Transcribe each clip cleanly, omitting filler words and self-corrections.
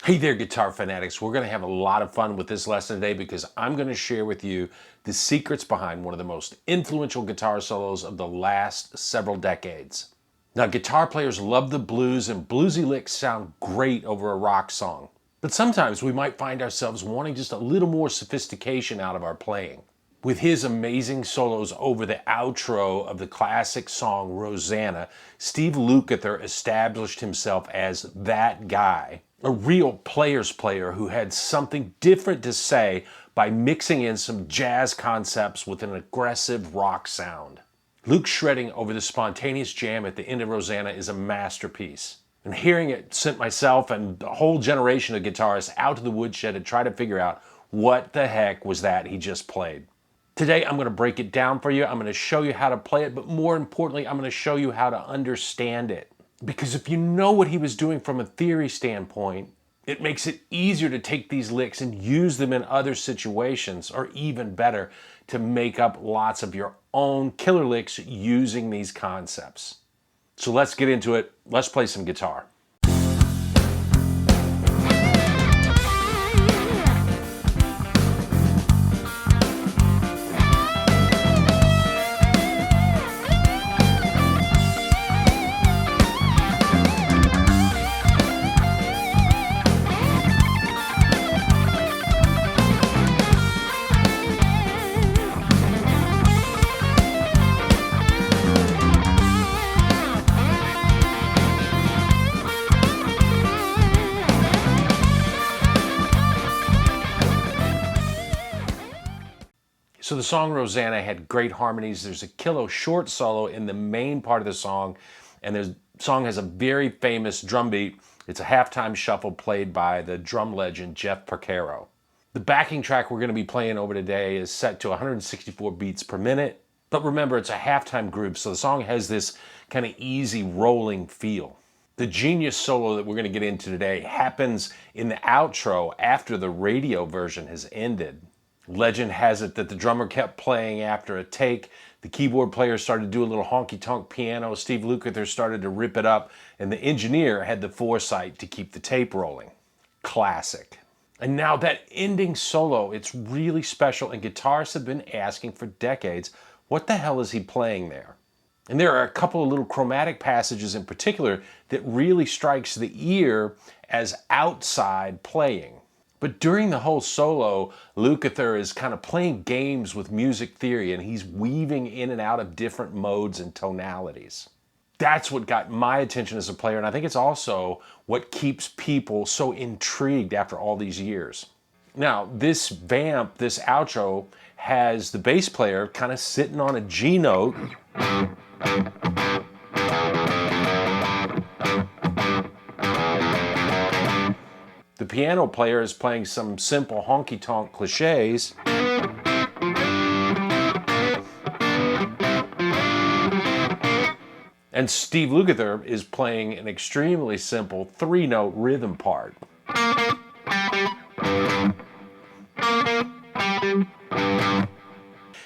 Hey there, guitar fanatics. We're going to have a lot of fun with this lesson today because I'm going to share with you the secrets behind one of the most influential guitar solos of the last several decades. Now, guitar players love the blues, and bluesy licks sound great over a rock song. But sometimes we might find ourselves wanting just a little more sophistication out of our playing. With his amazing solos over the outro of the classic song Rosanna, Steve Lukather established himself as that guy, a real player's player who had something different to say by mixing in some jazz concepts with an aggressive rock sound. Luke shredding over the spontaneous jam at the end of Rosanna is a masterpiece. And hearing it sent myself and a whole generation of guitarists out to the woodshed to try to figure out what the heck was that he just played. Today, I'm going to break it down for you. I'm going to show you how to play it, but more importantly, I'm going to show you how to understand it. Because if you know what he was doing from a theory standpoint, it makes it easier to take these licks and use them in other situations, or even better, to make up lots of your own killer licks using these concepts. So let's get into it. Let's play some guitar. So the song Rosanna had great harmonies. There's a killer short solo in the main part of the song, and the song has a very famous drum beat. It's a halftime shuffle played by the drum legend Jeff Porcaro. The backing track we're going to be playing over today is set to 164 beats per minute, but remember it's a halftime group, so the song has this kind of easy rolling feel. The genius solo that we're going to get into today happens in the outro after the radio version has ended. Legend has it that the drummer kept playing after a take. The keyboard player started to do a little honky-tonk piano. Steve Lukather started to rip it up, and the engineer had the foresight to keep the tape rolling. Classic. And now that ending solo, it's really special, and guitarists have been asking for decades, what the hell is he playing there? And there are a couple of little chromatic passages in particular that really strikes the ear as outside playing. But during the whole solo, Lukather is kind of playing games with music theory, and he's weaving in and out of different modes and tonalities. That's what got my attention as a player, and I think it's also what keeps people so intrigued after all these years. Now, this vamp, this outro, has the bass player kind of sitting on a G note. The piano player is playing some simple honky-tonk cliches. And Steve Lukather is playing an extremely simple three-note rhythm part.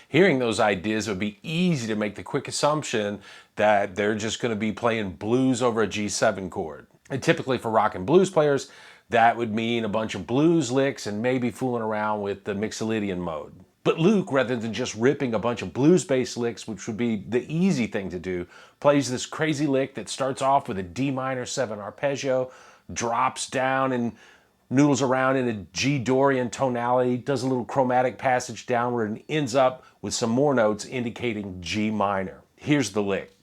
Hearing those ideas, it would be easy to make the quick assumption that they're just going to be playing blues over a G7 chord. And typically for rock and blues players, that would mean a bunch of blues licks and maybe fooling around with the Mixolydian mode. But Luke, rather than just ripping a bunch of blues-based licks, which would be the easy thing to do, plays this crazy lick that starts off with a D minor 7 arpeggio, drops down and noodles around in a G Dorian tonality, does a little chromatic passage downward, and ends up with some more notes indicating G minor. Here's the lick.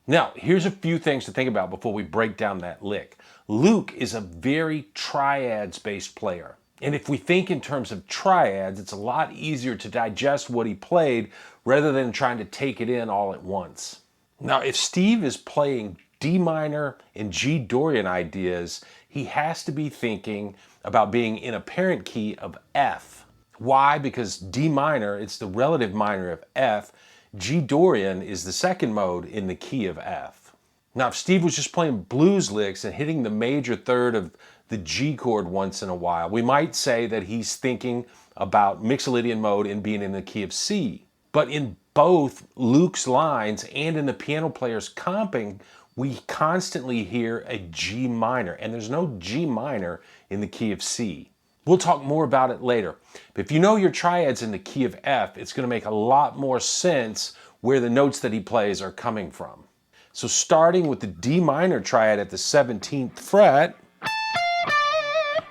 Now, here's a few things to think about before we break down that lick. Luke is a very triads-based player. And if we think in terms of triads, it's a lot easier to digest what he played rather than trying to take it in all at once. Now, if Steve is playing D minor and G Dorian ideas, he has to be thinking about being in a parent key of F. Why? Because D minor, it's the relative minor of F. G Dorian is the second mode in the key of F. Now, if Steve was just playing blues licks and hitting the major third of the G chord once in a while, we might say that he's thinking about Mixolydian mode and being in the key of C. But in both Luke's lines and in the piano player's comping, we constantly hear a G minor, and there's no G minor in the key of C. We'll talk more about it later. But if you know your triads in the key of F, it's going to make a lot more sense where the notes that he plays are coming from. So starting with the D minor triad at the 17th fret,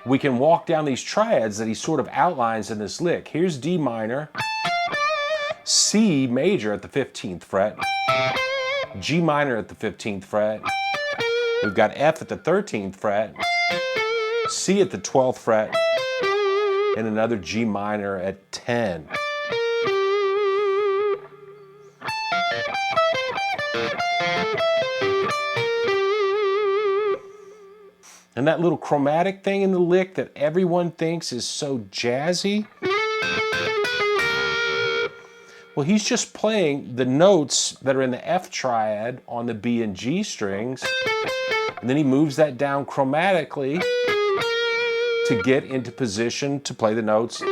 we can walk down these triads that he sort of outlines in this lick. Here's D minor, C major at the 15th fret, G minor at the 15th fret, we've got F at the 13th fret, C at the 12th fret, and another G minor at 10. And that little chromatic thing in the lick that everyone thinks is so jazzy, well, he's just playing the notes that are in the F triad on the B and G strings, and then he moves that down chromatically to get into position to play the notes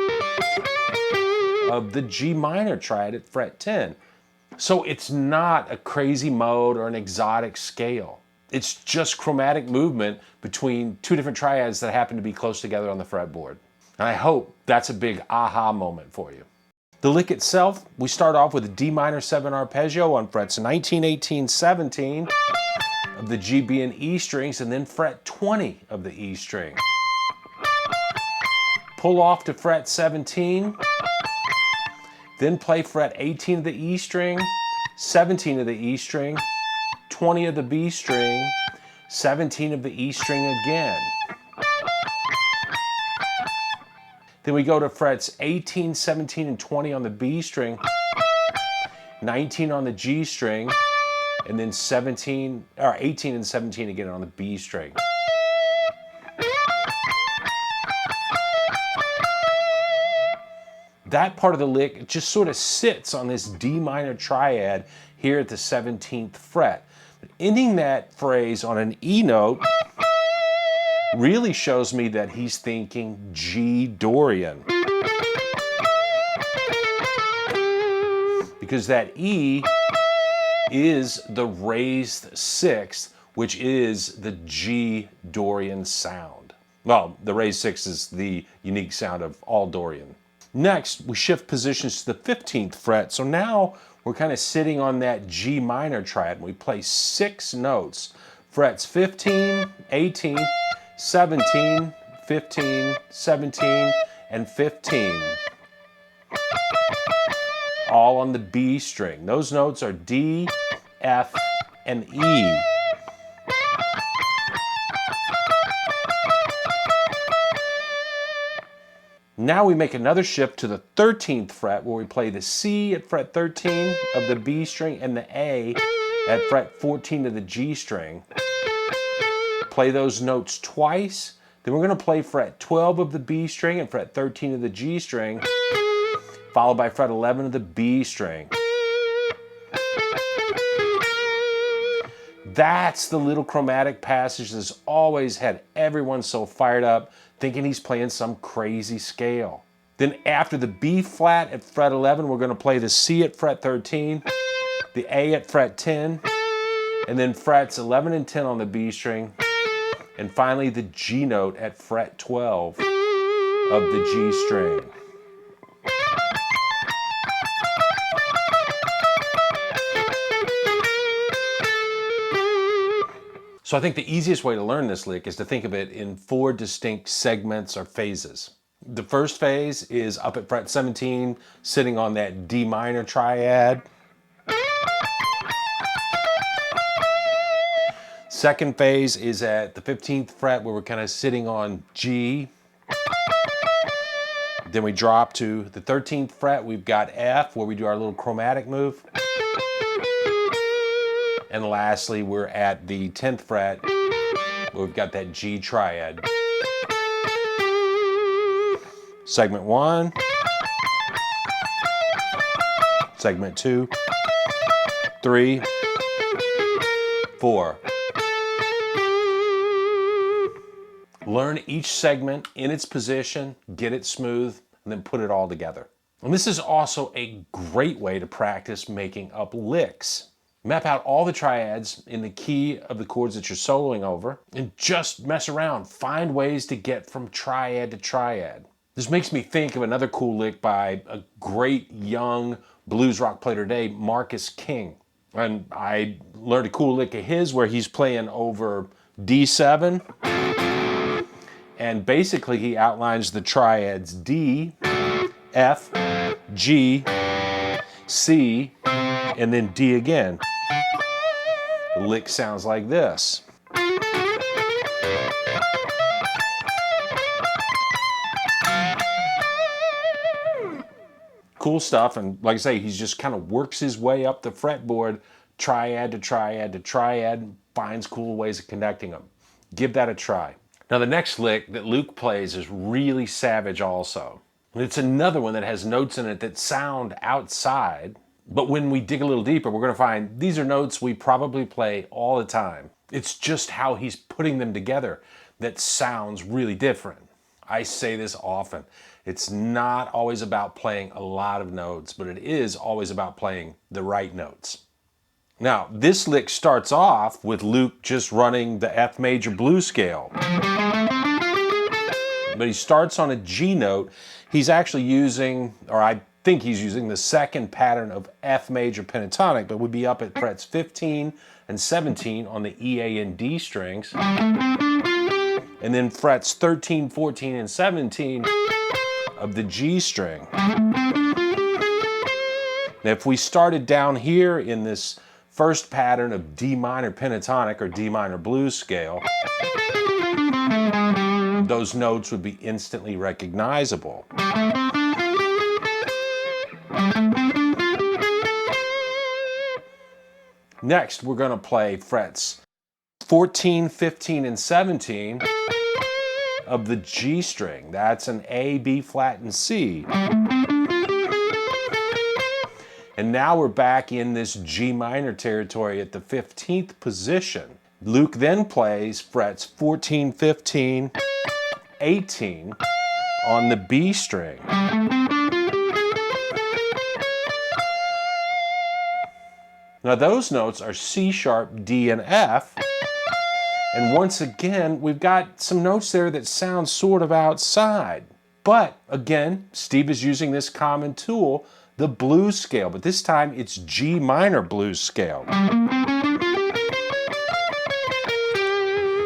of the G minor triad at fret 10. So it's not a crazy mode or an exotic scale. It's just chromatic movement between two different triads that happen to be close together on the fretboard. And I hope that's a big aha moment for you. The lick itself, we start off with a D minor 7 arpeggio on frets 19, 18, 17 of the G, B, and E strings, and then fret 20 of the E string. Pull off to fret 17, then play fret 18 of the E string, 17 of the E string, 20 of the B string, 17 of the E string again. Then we go to frets 18, 17, and 20 on the B string, 19 on the G string, and then 18 and 17 again on the B string. That part of the lick just sort of sits on this D minor triad here at the 17th fret. But ending that phrase on an E note really shows me that he's thinking G Dorian. Because that E is the raised sixth, which is the G Dorian sound. Well, the raised sixth is the unique sound of all Dorian. Next, we shift positions to the 15th fret. So now we're kind of sitting on that G minor triad. We play 6 notes. Frets 15, 18, 17, 15, 17, and 15. All on the B string. Those notes are D, F, and E. Now we make another shift to the 13th fret where we play the C at fret 13 of the B string and the A at fret 14 of the G string. Play those notes twice. Then we're going to play fret 12 of the B string and fret 13 of the G string, followed by fret 11 of the B string. That's the little chromatic passage that's always had everyone so fired up, thinking he's playing some crazy scale. Then after the B flat at fret 11, we're going to play the C at fret 13, the A at fret 10, and then frets 11 and 10 on the B string, and finally the G note at fret 12 of the G string. So I think the easiest way to learn this lick is to think of it in 4 distinct segments or phases. The first phase is up at fret 17, sitting on that D minor triad. Second phase is at the 15th fret where we're kind of sitting on G. Then we drop to the 13th fret, we've got F where we do our little chromatic move. And lastly, we're at the 10th fret, where we've got that G triad. Segment 1, segment 2, 3, 4. Learn each segment in its position, get it smooth, and then put it all together. And this is also a great way to practice making up licks. Map out all the triads in the key of the chords that you're soloing over and just mess around. Find ways to get from triad to triad. This makes me think of another cool lick by a great young blues rock player today, Marcus King. And I learned a cool lick of his where he's playing over D7. And basically he outlines the triads D, F, G, C, and then D again. The lick sounds like this. Cool stuff, and like I say, he just kind of works his way up the fretboard, triad to triad to triad, finds cool ways of connecting them. Give that a try. Now the next lick that Luke plays is really savage also. It's another one that has notes in it that sound outside, but when we dig a little deeper, we're going to find these are notes we probably play all the time. It's just how he's putting them together that sounds really different. I say this often. It's not always about playing a lot of notes, but it is always about playing the right notes. Now, this lick starts off with Luke just running the F major blues scale. But he starts on a G note. He's actually using, or I think he's using, the second pattern of F major pentatonic, but would be up at frets 15 and 17 on the E, A, and D strings. And then frets 13, 14, and 17 of the G string. Now if we started down here in this first pattern of D minor pentatonic or D minor blues scale, those notes would be instantly recognizable. Next, we're going to play frets 14, 15, and 17 of the G string. That's an A, B flat, and C. And now we're back in this G minor territory at the 15th position. Luke then plays frets 14, 15, 18 on the B string. Now those notes are C sharp, D, and F. And once again, we've got some notes there that sound sort of outside. But again, Steve is using this common tool, the blues scale, but this time it's G minor blues scale.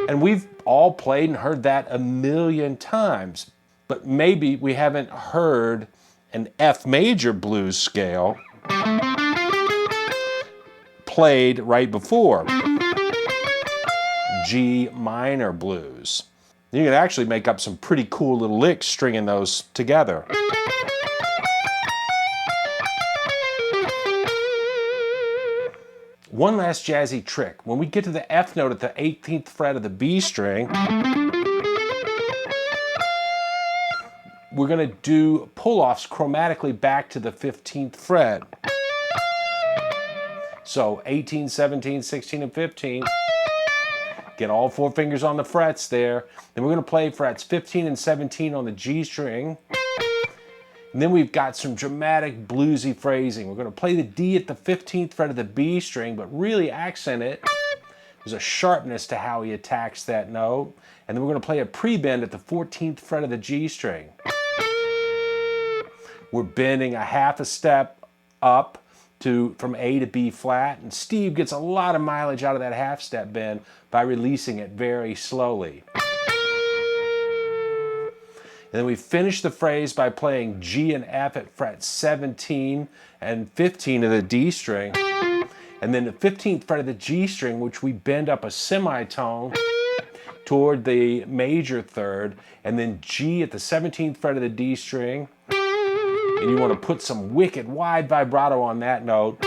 And we've all played and heard that a million times, but maybe we haven't heard an F major blues scale played right before G minor blues. You can actually make up some pretty cool little licks stringing those together. One last jazzy trick. When we get to the F note at the 18th fret of the B string, we're going to do pull-offs chromatically back to the 15th fret. So 18, 17, 16, and 15. Get all four fingers on the frets there. Then we're going to play frets 15 and 17 on the G string. And then we've got some dramatic bluesy phrasing. We're going to play the D at the 15th fret of the B string, but really accent it. There's a sharpness to how he attacks that note. And then we're going to play a pre-bend at the 14th fret of the G string. We're bending a half a step up from A to B flat, and Steve gets a lot of mileage out of that half step bend by releasing it very slowly. And then we finish the phrase by playing G and F at fret 17 and 15 of the D string, and then the 15th fret of the G string, which we bend up a semitone toward the major third, and then G at the 17th fret of the D string. And you want to put some wicked wide vibrato on that note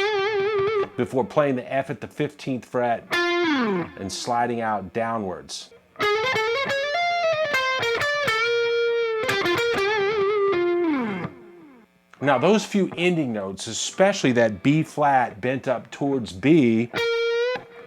before playing the F at the 15th fret and sliding out downwards. Now those few ending notes, especially that B flat bent up towards B,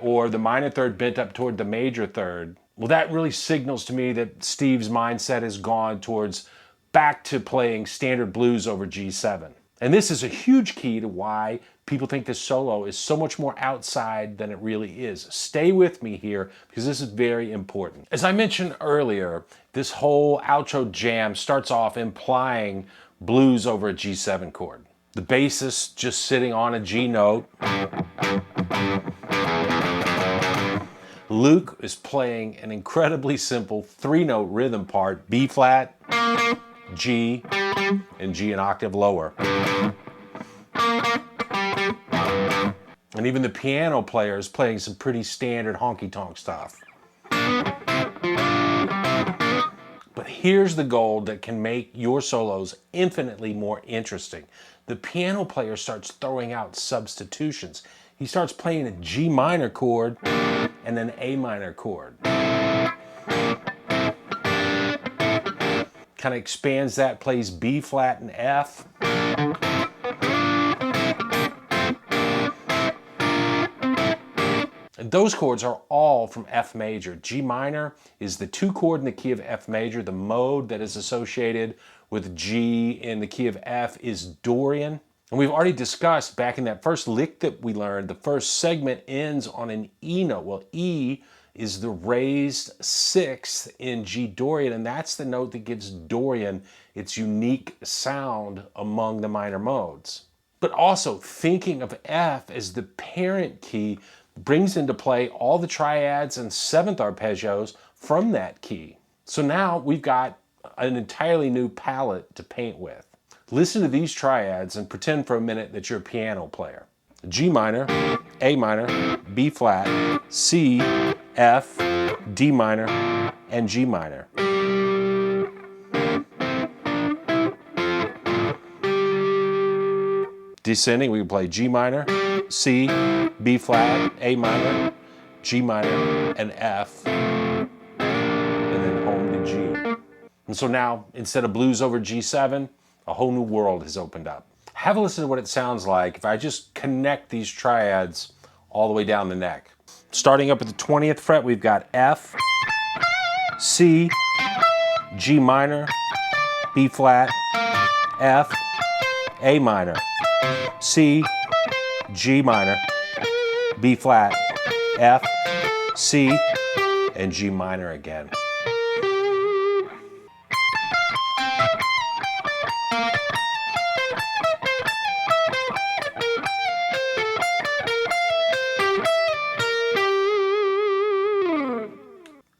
or the minor third bent up toward the major third, well, that really signals to me that Steve's mindset has gone towards back to playing standard blues over G7. And this is a huge key to why people think this solo is so much more outside than it really is. Stay with me here because this is very important. As I mentioned earlier, this whole outro jam starts off implying blues over a G7 chord. The bassist just sitting on a G note. Luke is playing an incredibly simple 3-note rhythm part, B flat, G, and G an octave lower. And even the piano player is playing some pretty standard honky-tonk stuff. But here's the gold that can make your solos infinitely more interesting. The piano player starts throwing out substitutions. He starts playing a G minor chord and an A minor chord. Kind of expands that, plays B flat and F. And those chords are all from F major. G minor is the 2 chord in the key of F major. The mode that is associated with G in the key of F is Dorian. And we've already discussed back in that first lick that we learned, the first segment ends on an E note. Well, E is the raised 6th in G Dorian, and that's the note that gives Dorian its unique sound among the minor modes. But also thinking of F as the parent key brings into play all the triads and 7th arpeggios from that key. So now we've got an entirely new palette to paint with. Listen to these triads and pretend for a minute that you're a piano player. G minor, A minor, B flat, C, F, D minor, and G minor. Descending, we can play G minor, C, B flat, A minor, G minor, and F, and then home to G. And so now, instead of blues over G7, a whole new world has opened up. Have a listen to what it sounds like if I just connect these triads all the way down the neck. Starting up at the 20th fret, we've got F, C, G minor, B flat, F, A minor, C, G minor, B flat, F, C, and G minor again.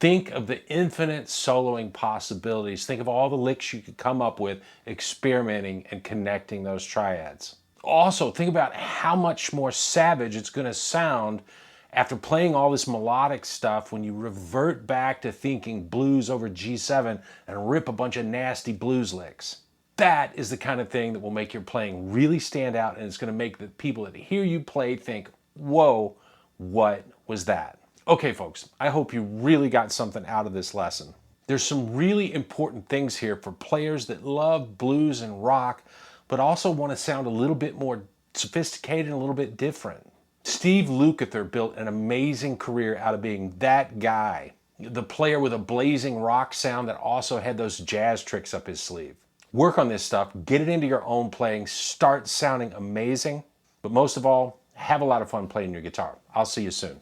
Think of the infinite soloing possibilities. Think of all the licks you could come up with experimenting and connecting those triads. Also, think about how much more savage it's going to sound after playing all this melodic stuff when you revert back to thinking blues over G7 and rip a bunch of nasty blues licks. That is the kind of thing that will make your playing really stand out, and it's going to make the people that hear you play think, whoa, what was that? Okay, folks, I hope you really got something out of this lesson. There's some really important things here for players that love blues and rock, but also want to sound a little bit more sophisticated and a little bit different. Steve Lukather built an amazing career out of being that guy, the player with a blazing rock sound that also had those jazz tricks up his sleeve. Work on this stuff, get it into your own playing, start sounding amazing, but most of all, have a lot of fun playing your guitar. I'll see you soon.